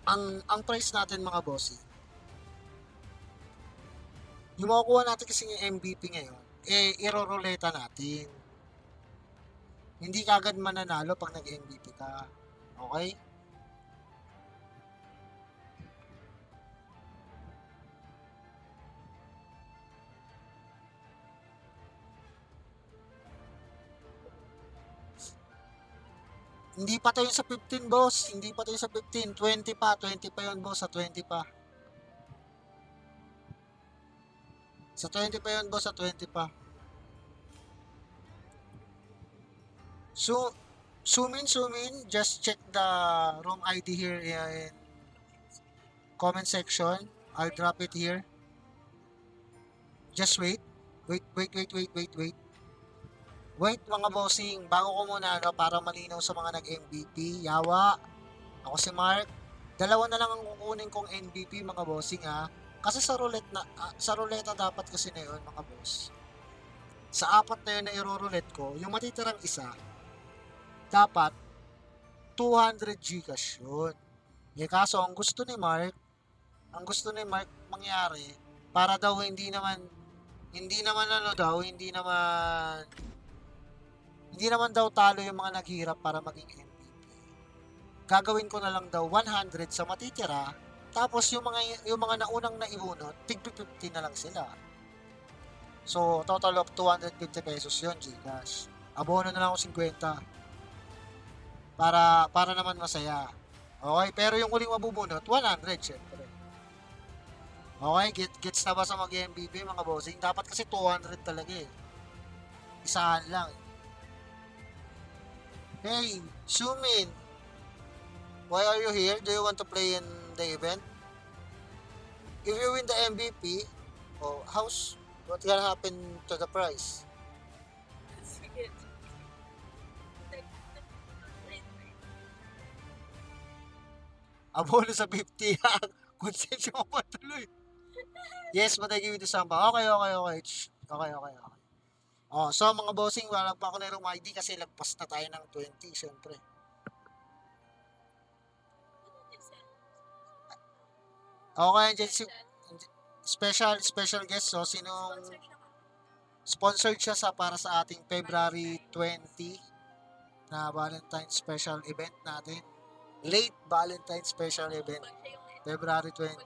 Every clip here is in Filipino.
ang price natin mga bossy, yung makukuha natin kasi yung MVP ngayon, iroroleta natin. Hindi ka agad mananalo pag nag-MVP ka. Okay? Hindi pa tayo sa 15, boss. Hindi pa tayo sa 15. 20 pa. 20 pa yun, boss. Sa 20 pa. Sa 20 pa yun, boss. Sa 20 pa. So, zoom in. Just check the room ID here in comment section. I'll drop it here. Just wait. Wait. Wait mga bossing, bago ko muna para malinaw sa mga nag-MVP. Yawa, ako si Mark. Dalawa na lang ang kukunin kong MVP mga bossing ha. Kasi sa roulette dapat kasi na yun mga boss. Sa apat na yun na iro-roulette ko, yung matitirang isa, dapat 200 Gcash yun. Kaso ang gusto ni Mark mangyari, para daw hindi naman daw talo yung mga naghirap para maging MVP. Gagawin ko na lang daw 100 sa matitira, tapos yung mga naunang naihunot, tig 50 na lang sila. So, total of 250 pesos yun, Gcash. Abono na lang ako 50 para naman masaya. Okay, pero yung uling mabubunot, 100 syempre. Okay, gets na ba sa mag-MVP mga bossing? Dapat kasi 200 talaga eh. Isahan lang. Hey, Sumin, why are you here? Do you want to play in the event? If you win the MVP, what gonna happen to the prize? Sige. Abono sa 50 konsensya ko pa tuloy. Yes, but I give you the samba. Okay. Okay. Oh, so mga bossing, wala pa ako na yung ID kasi lagpas na tayo ng 20, syempre. Okay, dyan si special guest, so sinong sponsored siya para sa ating February 20 na Valentine special event natin. Late Valentine special event, February 20.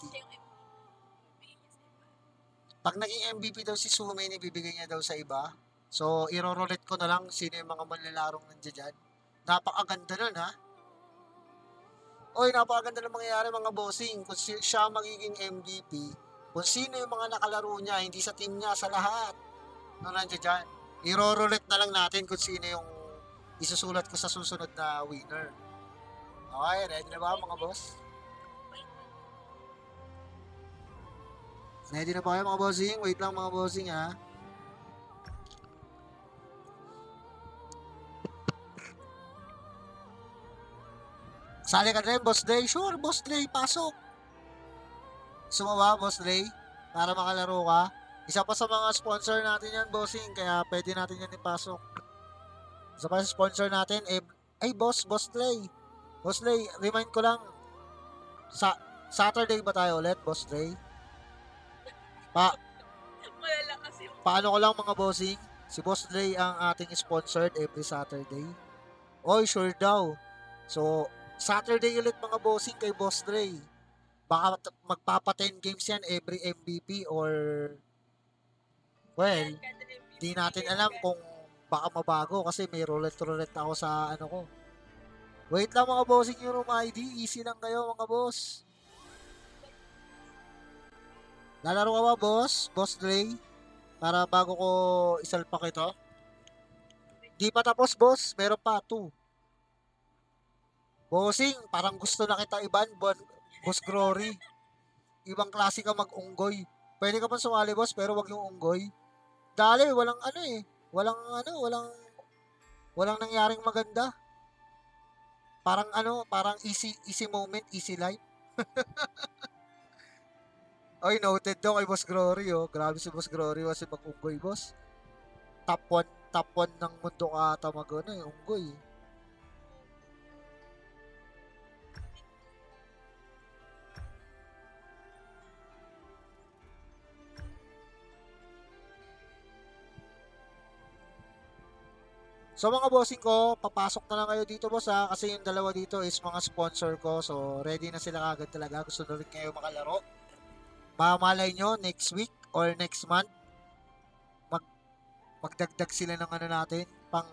Pag naging MVP daw si Sumin, ibibigay niya daw sa iba. So, irorolet ko na lang sino yung mga manlalarong nandiyan dyan. Napakaganda nun, ha? Oy, napakaganda ng mangyayari mga bossing. Kung siya magiging MVP, kung sino yung mga nakalaro niya, hindi sa team niya, sa lahat. No, nandiyan dyan. Irorolet na lang natin kung sino yung isusulat ko sa susunod na winner. Okay, ready na ba mga boss? Ready na ba kayo mga bossing? Wait lang mga bossing ha. Sali ka rin, Boss Dre? Sure, Boss Dre, pasok. Gusto mo ba, Boss Dre? Para makalaro ka? Isa pa sa mga sponsor natin yan, bossing, kaya pwede natin yan ipasok. Isa pa sa sponsor natin, ay Boss Dre. Boss Dre, remind ko lang, Saturday ba tayo ulit, Boss Dre? Paano ko lang mga bossing? Si Boss Dre ang ating sponsored every Saturday. Oy, sure daw. So, Saturday ulit mga bossing kay Boss Dre. Baka magpapa 10 games yan every MVP or well, di natin alam kung baka mabago kasi may roulette ako sa ano ko. Wait lang mga bossing yung room ID. Easy lang kayo mga boss. Lalaro ka ba boss? Boss Dre? Para bago ko isalpak ito. Di pa tapos boss. Meron pa 2. Bossing, parang gusto na kita iban, Boss Glory. Ibang klase ka mag-unggoy. Pwede ka pa sumali boss pero wag yung unggoy. Dali, walang ano eh. Walang nangyaring maganda. Parang easy moment, easy life. Oy, noted daw kay Boss Glory oh. Grabe si Boss Glory kasi mag-unggoy boss. Top 1 ng mundo ka ata mag-ano eh, unggoy. So mga bossing ko, papasok na lang kayo dito boss ha, kasi yung dalawa dito is mga sponsor ko. So ready na sila agad talaga. Gusto na rin kayo makalaro. Mamalay nyo next week or next month, mag magdagdag sila ng ano natin, pang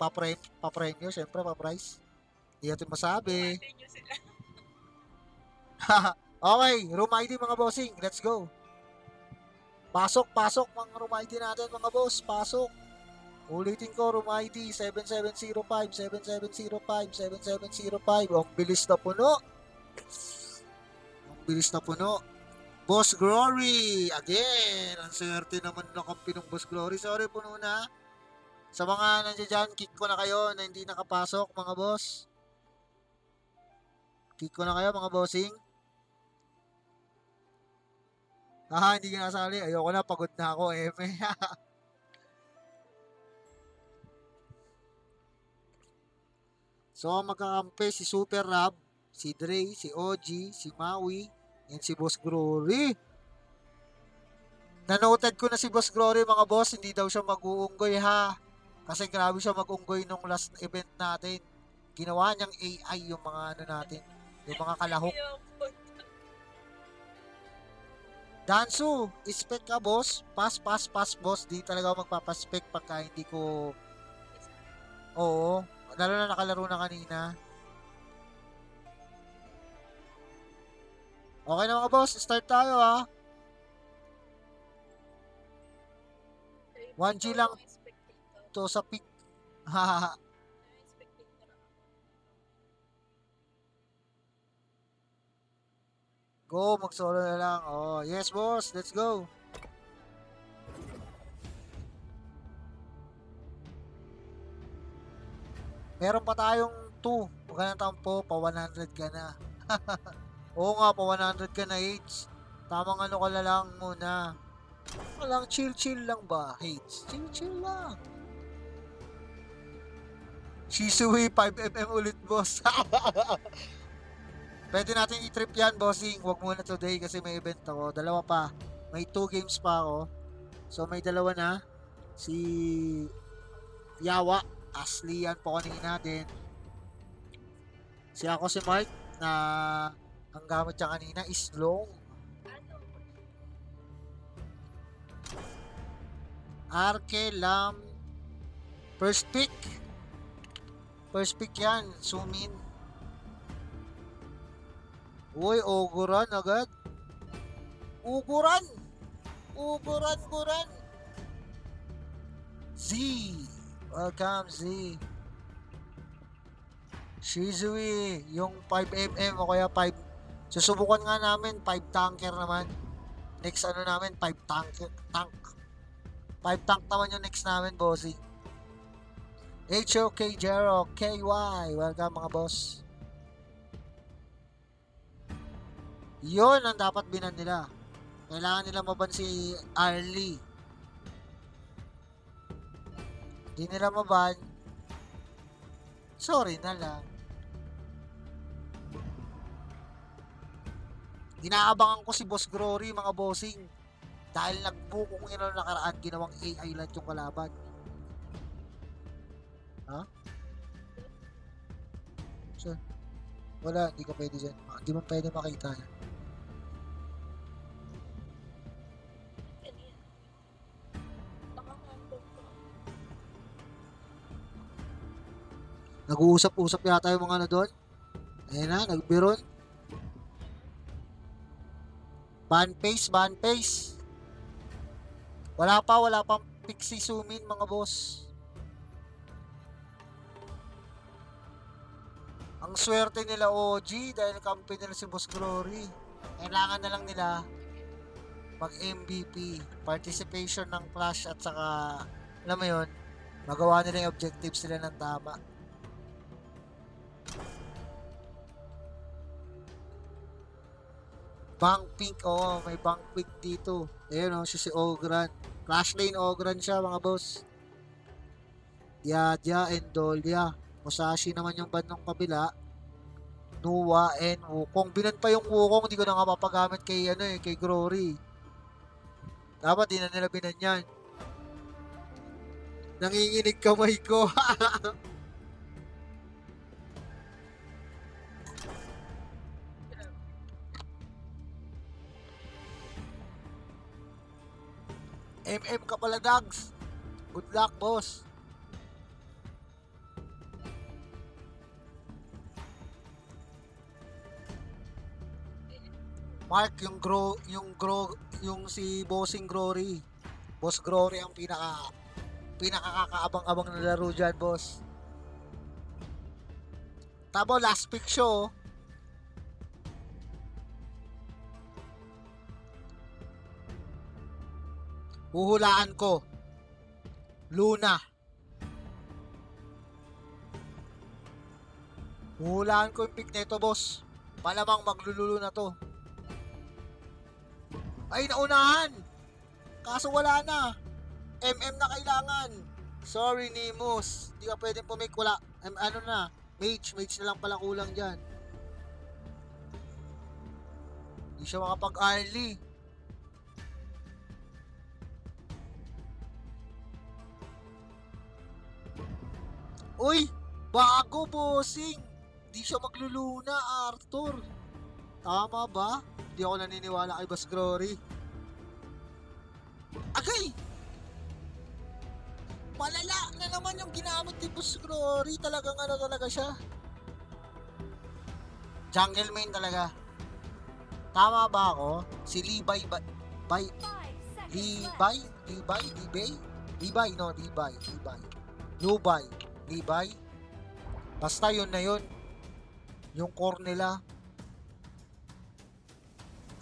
pa-premyo, syempre pa-price. Hindi natin masabi. Buhatin niyo sila. Okay, room ID mga bossing, let's go. Pasok, pasok mga room ID natin mga boss, pasok. Ulitin ko, room ID 7705, 7705, 7705. Ang bilis na puno. Ang bilis na puno. Boss Glory! Again! Ang swerte naman ng kampi ng Boss Glory. Sorry, puno na. Sa mga nandiyan dyan, kick ko na kayo na hindi nakapasok, mga boss. Kick ko na kayo, mga bossing. Hindi ka nasali. Ayoko na, pagod na ako, eme. So, magkakampi si Super Rab, si Dre, si OG, si Maui, and si Boss Glory. Nanoted ko na si Boss Glory mga boss, hindi daw siya mag-uunggoy ha. Kasi grabe siya mag-unggoy nung last event natin. Ginawa niyang AI yung mga ano natin, yung mga kalahok. Dansu, spec ka boss. Pass, boss. Di talaga ako magpapaspec pagka hindi ko... Oo, lalo na nakalaro na kanina. Okay na mga boss, start tayo ha. 1G lang to sa pick. Hahaha. Go, mag-solo na lang. Oh, yes boss, let's go. Meron pa tayong 2. Huwag ka na tampo, pa 100 ka na. Oo nga, pa 100 ka na, H. Tamang ano ka na lang muna. Walang chill lang ba, H? Chill lang. Shisui 5mm ulit, boss. Pwede natin i-trip yan, bossing. Huwag muna today kasi may event ako. Dalawa pa. May 2 games pa ako. So, may dalawa na. Si Yawa. Ashley yan po kanina din. Si ako si Mark na ang gamit niya kanina is long. Arke, Lam. First pick. First pick yan. Sumin. Uy, Oguran agad. Uguran! Z! Welcome, Z. Shizui, yung 5mm o kaya 5. Susubukan nga namin, 5 tanker naman. Next ano namin, 5 tank. 5 tank naman yung next namin, bossing. HOK Jero, KY. Welcome mga boss. Yun ang dapat binan nila. Kailangan nila maban si Arlie. Hindi nila maban. Sorry na lang. Inaabangan ko si Boss Glory mga bossing. Dahil nagbuko kung ino nakaraan, ginawang AI lang yung kalaban. Ha? Sure. Wala, hindi ka pwede dyan. Hindi mo pwede makita yan. Nag-uusap-usap yata yung mga ano doon. Ayan na, nagbiron. Ban pace. Wala pang pixie sumin mga boss. Ang swerte nila OG dahil kampi nila si Boss Glory. Kailangan na lang nila mag MVP, participation ng Clash at saka alam mo yun, magawa nila yung objectives nila ng tama. Bank pink, may bank pink dito. Ayun si Ogran. Clash lane Ogran siya mga boss. Diadya and Dolia. Musashi naman yung bandang kabila. Nuwa and Wukong. Binan pa yung Wukong, hindi ko na nga mapagamit kay kay Glory. Dapat di na nila binan yan. Nanginginig kamay ko. MM ka pala, Dags. Good luck, boss. Mark, yung si Bossing Glory. Boss Glory ang pinakakakaabang-abang na laro dyan, boss. Tabo, last pick show. Huhulaan ko. Luna. Huhulaan ko yung pick nito, boss. Malamang maglululo na to. Ay, naunahan! Kaso wala na. MM na kailangan. Sorry, Nemus. Di ka pwedeng pumake. Wala. Ano na. Mage na lang pala kulang dyan. Di siya makapag-early. Uy! Bago, bossing! Di siya magluluna, Arthur. Tama ba? Di ako naniniwala kay Boss Glory. Agay! Malala na naman yung ginamit ni Boss Glory. Talagang ano talaga siya. Jungle main talaga. Tama ba ako? Si Levi Levi. Basta yun na yun. Yung core nila.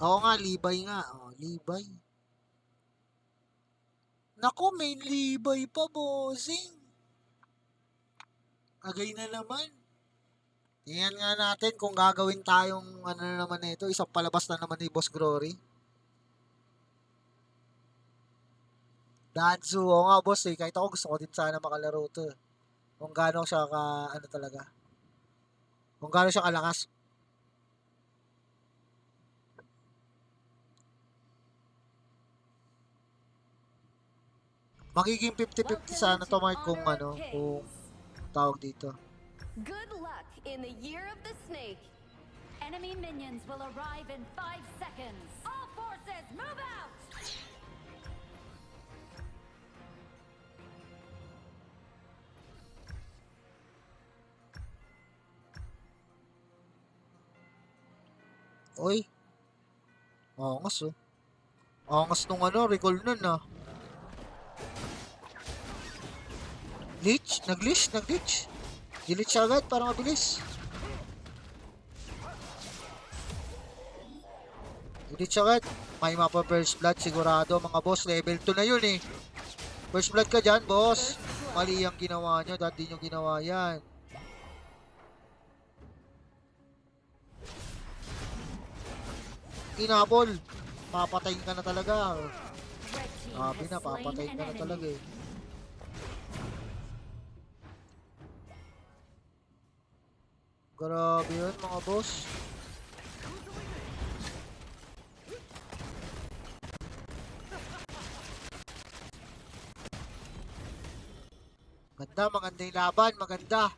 Oo nga, Levi nga. Oh, Levi. Naku, main Levi pa, bossing. Agay na naman. Tingnan nga natin kung gagawin tayong ano na naman ito. Isang palabas na naman ni Boss Glory. Danzu. Oo nga, boss eh. Kahit ako gusto ko din sana makalaro to. Kung gaano siya ano talaga. Kung gaano siya kalakas. Magiging 50-50 sana to, Mark, kung ano, kung tawag dito. Good luck in the year of the snake. Enemy minions will arrive in 5 seconds. All forces, move out! Oy. Angas oh. Angas nung ano, recall nun ah. Nag-glitch. Delete siya agad para mabilis. Delete siya agad. May mapa first blood sigurado mga boss. Level 2 na yun eh. First blood ka dyan, boss. Mali ang ginawa nyo. Dati nyo ginawa yan. Inabol. Papatayin ka na talaga. Sabi na, papatayin ka na talaga eh. Grabe yun mga boss. Maganda yung laban, maganda.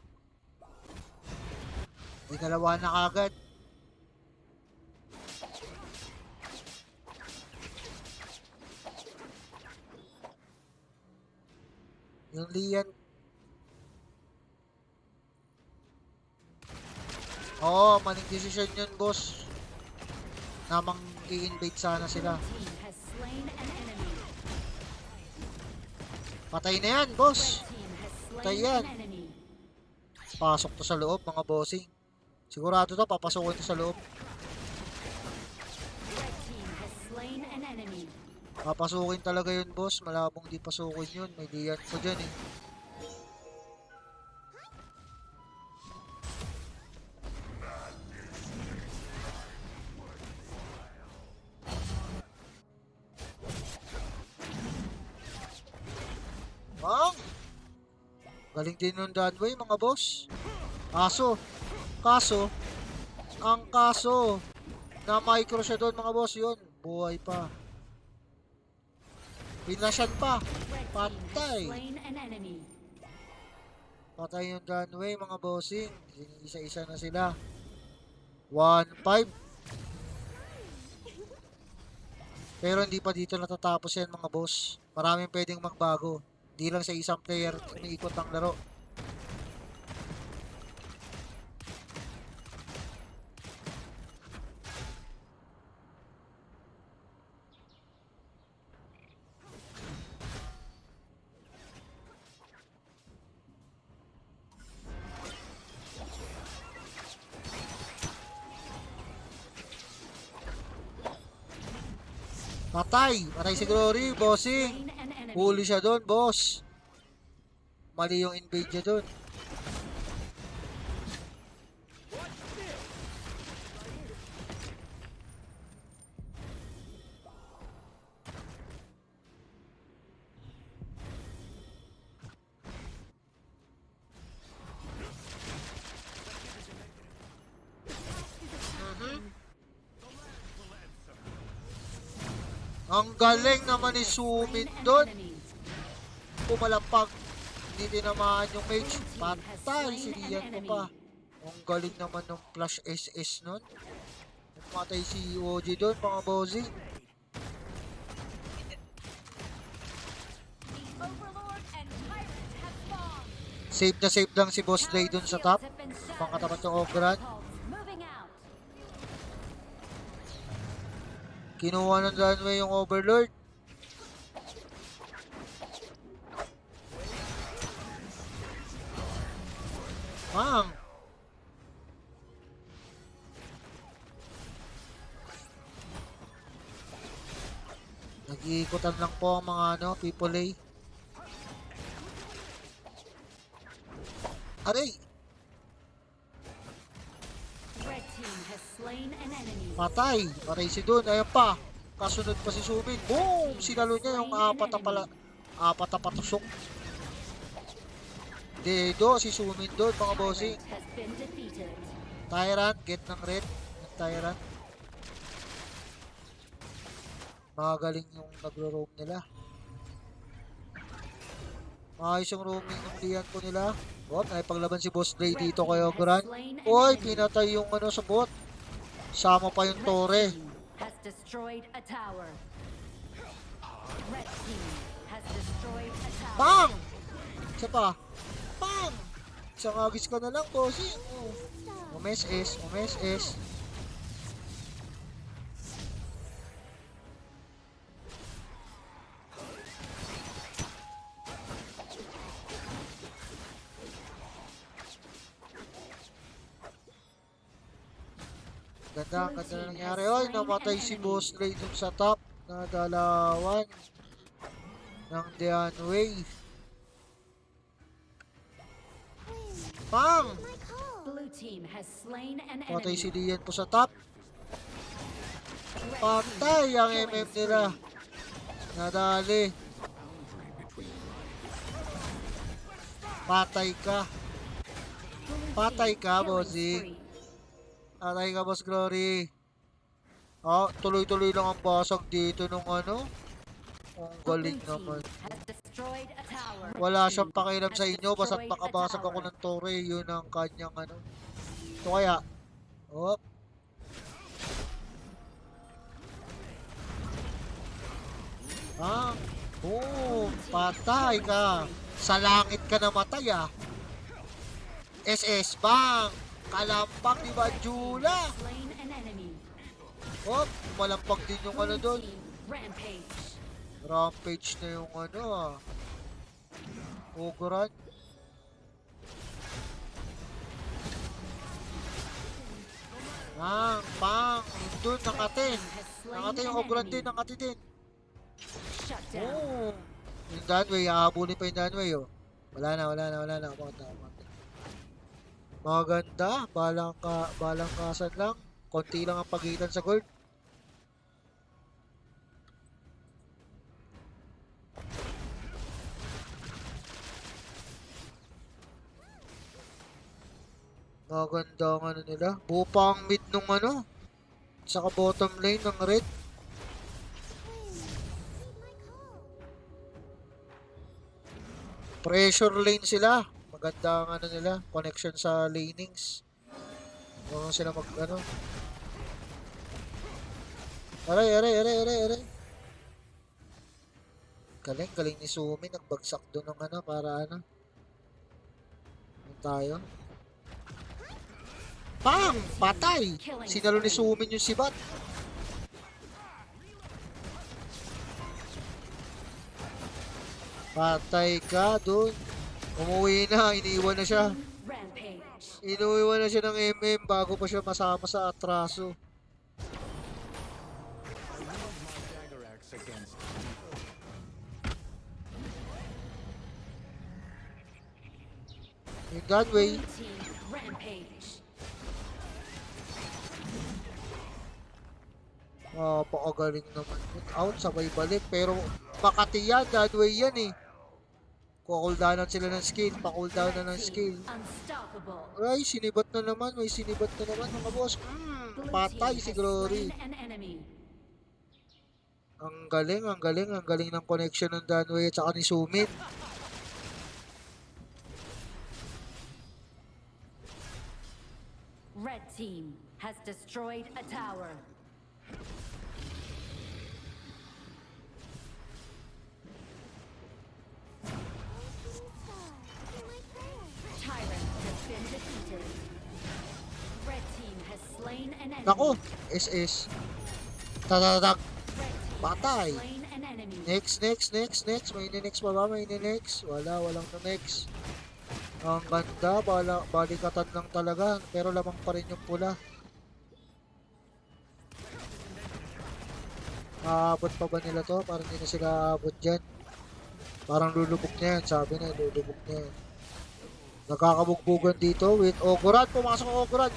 Dinalawa na kagad. Yung Lian. Oo, maling decision yun, boss. Namang i-invade sana sila. Patay na yan, boss. Patay yan. Pasok to sa loob, mga bossing. Sigurado to, papasukin to sa loob. Papasukin talaga yun, boss. Malabong di pasukin yun. May diyan ko dyan eh. Bang! Galing din yung Danway, mga boss. Ang kaso, na micro siya doon, mga boss, yun. Buhay pa. Pinasyan pa. Patay. Slain an enemy. Patay yung runway mga bossing. Isa-isa na sila. 1-5. Pero hindi pa dito natatapos yan mga boss. Maraming pwedeng magbago. Hindi lang sa isang player umiikot ang laro. Patay! Patay si Glory, bossing! Slain an enemy. Huli siya doon, boss. Mali yung invade niya doon. Ang galing naman ni Sumin Slain an doon. enemy. Pumalapag. Hindi tinamaan yung mage. Patay si Rian ko pa. Ang galing naman ng flash SS nun. Pumatay si OG doon mga bossing. The Overlord and Tyrant have spawned. Save lang si Boss Ray doon sa top. Shields have been shattered. Pangkatapat ng Ogran. Moving out. Kinuha ng runway yung Overlord. Mang! Nag-iikotan lang po ang mga people A. Aray! Red team has slain an enemy. Patay! Patay si Dun. Ayan pa. Kasunod pa si Sumin. Boom! Sinalo niya yung apat na patusok. Dedo si Sumin doon mga bossing. Tyrant has been defeated. Tyrant, get ng red. Ng Tyrant. Magaling yung nagro-roam nila. Maayos yung roaming ng liyan ko nila. Oh, nakipaglaban si Boss Dre dito kay Ogran. Uy, pinatay yung sa bot. Sama pa yung Torre. Red team has destroyed a tower. Red team has destroyed a tower. Bang! Isa pa. Bang! Isang agis ka na lang, bossing. Umes-es, umes-es. Ganda, ang ganda na nangyari. Oy, namatay si Boss Ray dun sa top. Nadalawan ng Dean Wave. Pang! Blue team has slain an Patay si enemy. Lian po sa top. Patay ang MM nila. Nadali. Patay ka. Patay ka, bossing. Patay ka, Boss Glory. Oh, tuloy-tuloy lang ang basag dito nung Ang galing naman. Has destroyed a tower. Wala siyang pakialam sa inyo, basta't makabasag ako ng Torre, yun ang kanyang Ito kaya. Oh. Ah. Boom. Patay ka. Sa langit ka namatay SS bang. Kalampag ni Banjula. Slain an enemy. Oh, malampag din yung Blue doon. team rampage. Rampage na yung Ogran. Pang. Doon, nakatin. Nakatin yung Ogran din, nakatin din. Shut down. Oh. Yung Danway, hahabulin pa yung Danway, oh. Wala na. Kumanta. Maganda. Balang kasan lang. Konti lang ang pagitan sa gold. Maganda ang nila. Buo pa ang mid nung saka bottom lane ng red. Pressure lane sila. Maganda ang ano nila, connection sa lanings. Kung sila mag ano. Aray, aray, aray, aray, aray. Galing, galing ni Sumi. Nagbagsak doon ng ano, para ano. Ano tayo? Pang! Patay! Sinalo ni Sumi yung sibat. Patay ka doon. Umuwi na, iniwan na siya. Rampage. Inuwiwan na siya ng MM bago pa siya masama sa atraso. Yung Gunway, Blue team rampage. pakagaling naman yun. Out, sabay balik. Pero Makati yan, Gunway yan eh. Kukuldanan sila ng skill, pakuldown na ng skill. Unstoppable. Ay, sinibat na naman, may sinibat na naman mga boss. Blue Patay team si has Glory. slain an enemy. Ang galing, ang galing, ang galing ng connection ng Danway at saka ni Sumit. Red team has destroyed a tower. Tyrant has been defeated. Red team has slain an enemy. Nako, SS. Tatatak. Red team Patay. has slain an enemy. Next, next, next, next. May next pa ba? May next. Wala, walang na next. Ang ganda, balikatan lang talaga. Pero lamang pa rin yung pula. Aabot pa ba nila to? Parang hindi na sila aabot dyan. Parang lulubog na yan. Sabi na, lulubog na yan. Nagkakabugbugan dito with Ogoran. Pumasok ang Ogoran.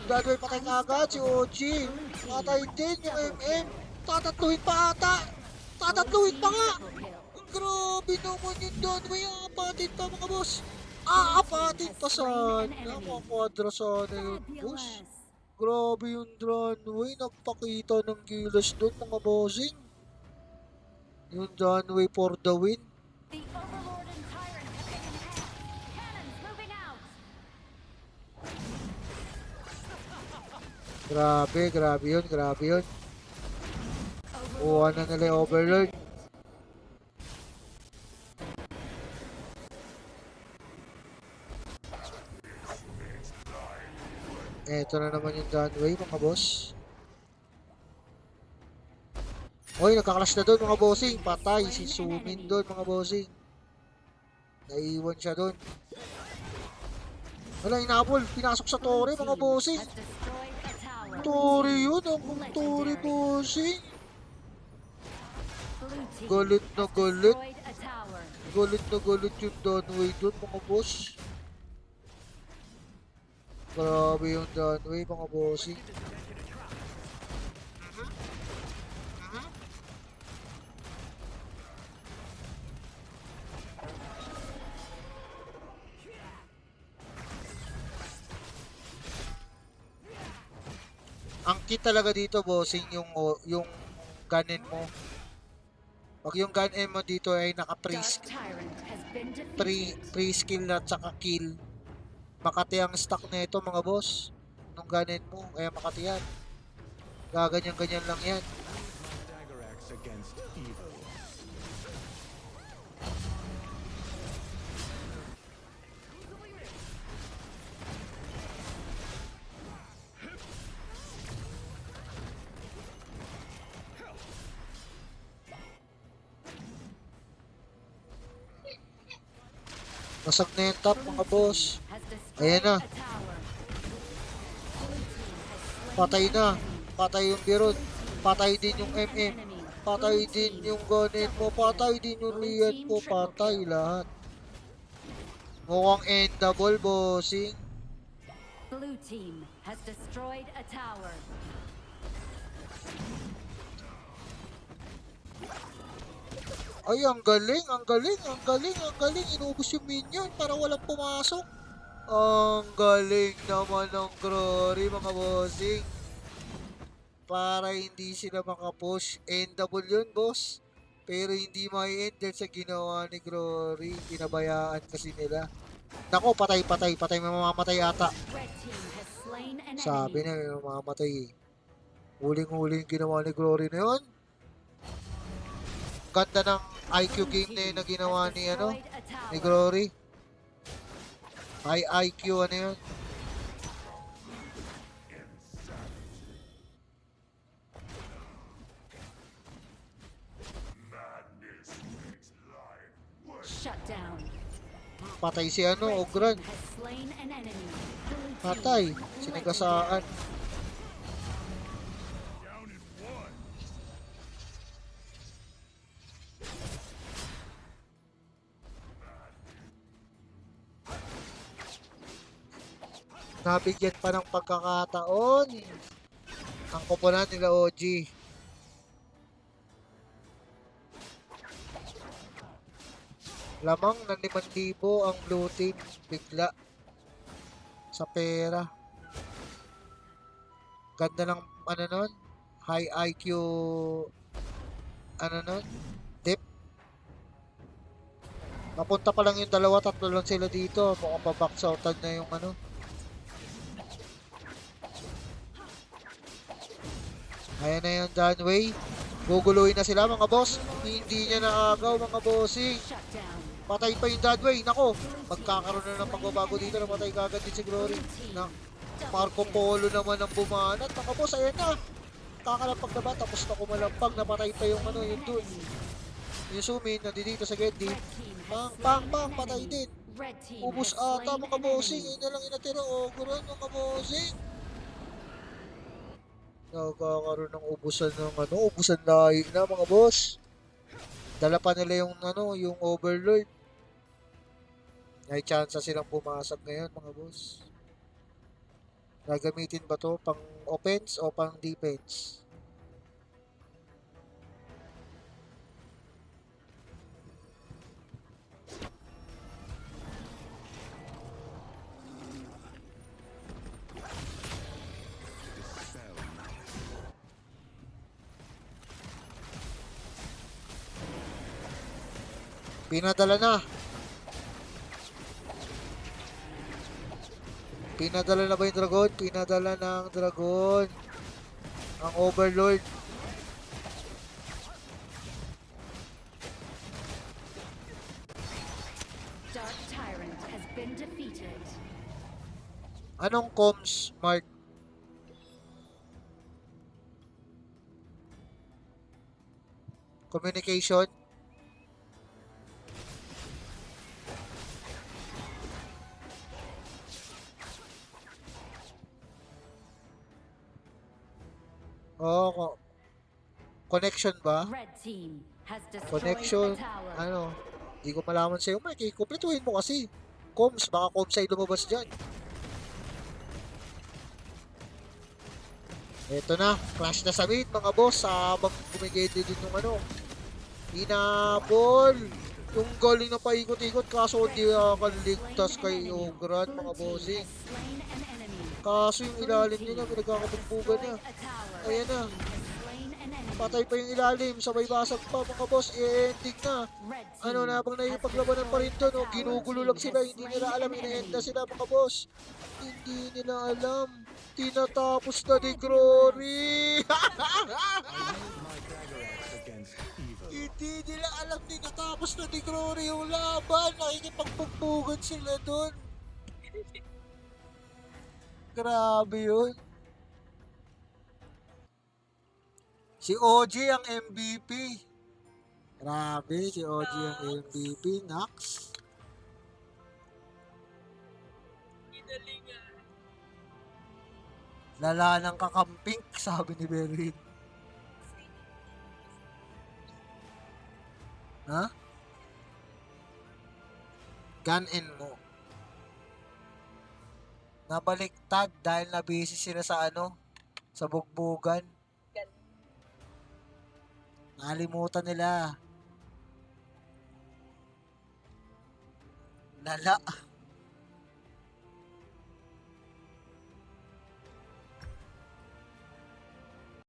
Dadway patay ka agad si OG. Patay din yung MM. Tatatluhin pa ata. Tatatluhin pa nga. Triple kill. Ang grabe naman yung Dadway. Aapatin pa mga boss. Aapatin pa sana. Makakwadra sana yun boss. Fabulous. Grabe yung Runway. Nagpakita ng gilas doon mga bossing. Yung Runway for the win. The Overlord and Tyrant have been enhanced. Cannons moving out. Grabe, grabe yun, grabe yun. Kuha na nila yung Overlord. Eto na naman yung Dunway mga boss. Oy, nagkakalash na doon mga bossing. Patay si Sumin doon mga bossing. Naiwan siya doon. Wala, inabol. Pinasok sa Tore mga bossing. Has destroyed a tower. Tore yun. Ang Tore bossing. Blue team Galit na has galit. destroyed a tower. Galit na galit yung Dunway doon mga boss. Grabe yung Dunway mga bossing. Ang key talaga dito bossing yung ganin mo. Pag yung ganin mo dito ay naka Dark Tyrant has been pre defeated. skill na tsaka kill. Makati ang stock na ito mga boss. Nung ganin mo, kaya makati yan. Gaganyan-ganyan lang yan. Dagger axe against evil. Nasag na yung top mga boss. Has destroyed Ayan na. a tower. Blue team has slain Patay an na. enemy. Patay yung Birot. Patay din yung MM. Enemy. Patay Blue din team yung Ganet mo. Patay din yung Rian mo. Patay lahat. Mukhang endable bossing. Blue team has destroyed a tower. Ay, ang galing, ang galing, ang galing, ang galing. Inubos yung minion para walang pumasok. Ang galing naman ng Glory, mga bossing. Para hindi sila makapush. Endable yun, boss. Pero hindi mai-end dahil sa ginawa ni Glory. Pinabayaan kasi nila. Nako, patay. May mamamatay ata. Red team has slain an Sabi enemy. na may mamamatay eh. Huling-huling ginawa ni Glory na yun. Ganda ng IQ Blue game na yun na team ginawa has ni destroyed a ni tower. Glory. High IQ ano yun. Shut down. Patay si Red Ogran. team has slain an enemy. Blue team Patay. legendary. Sinigasaan. Nabigyan pa ng pagkakataon. Ang koponan nila OG. Lamang ng 5,000 ang blue team. Bigla. Sa pera. Ganda ng ano nun. High IQ. Ano nun. Dip. Napunta pa lang yung dalawa. Tatlo lang sila dito. Mukhang pa-box outan na yung ano. Ayan na yung Dunway. Guguluhin na sila mga boss. Hindi niya naagaw mga bossing. Shut down. Patay pa yung Dunway. Nako, magkakaroon na ng pagbabago dito. Namatay kagad din si Glory. Na Marco Polo naman ang bumanat. Mga boss, ayan na. Kakalampag na ba? Tapos na kumalampag. Napatay pa yung ano, yung dun. Yung Sumin, nandito sa Gendy. Red team Bang, has bang, slain bang, an patay enemy. din. Red team Ubus has ata slain mga an bossing. enemy. Yun na lang inatira. Ogron mga bossing. Nakakaroon ng ubusan ng ano, ubusan lahi na mga boss. Dala pa nila yung ano, yung Overlord. May chance silang pumasok ngayon mga boss. Gagamitin ba to pang offense o pang defense? Dispel. Pinadala na. Pinadala na ba yung dragon? Pinadala ng dragon. Ang Overlord. Dark Tyrant has been defeated. Anong comms, Mark? Communication? Oo, connection ba? Red team has destroyed Connection, a tower. ano, di ko malaman sa'yo, Mike, kumpletuhin mo kasi. Comms, baka comms ay lumabas dyan. Eto na, clash na sa mid, mga boss, habang gumigede din yung ano. Hinabol! Yung galing na paikot-ikot, kaso hindi nakaligtas kay Ogran, mga Blue team bossing. has slain an enemy. Kaso yung ilalim nila, pinagkakabugbugan niya. Destroyed a tower. Ayan na. Red team has slain an enemy. Patay pa yung ilalim, sabay basag pa, mga boss, i-ending na. Red team Ano na bang has naipaglabanan pa rin destroyed doon, a tower. ginugulo Blue lang team sila, has hindi slain nila alam, an ina-end enemy. na sila mga boss. Hindi nila alam. Tinatapos na ni Fabulous. Glory. I wield my dagger axe against evil. Hindi nila alam, tinatapos na ni Glory yung laban. Nakikipagpugbugan sila doon. Grabe yun. Si OG ang MVP. Grabe, si OG ang MVP. Nax. Ginalingan. Lala ng kakamping, sabi ni Berwin. Ha? Gun in mo. Nabaliktad dahil nabisi sila sa ano, sa bugbugan. Nalimutan nila. Lala.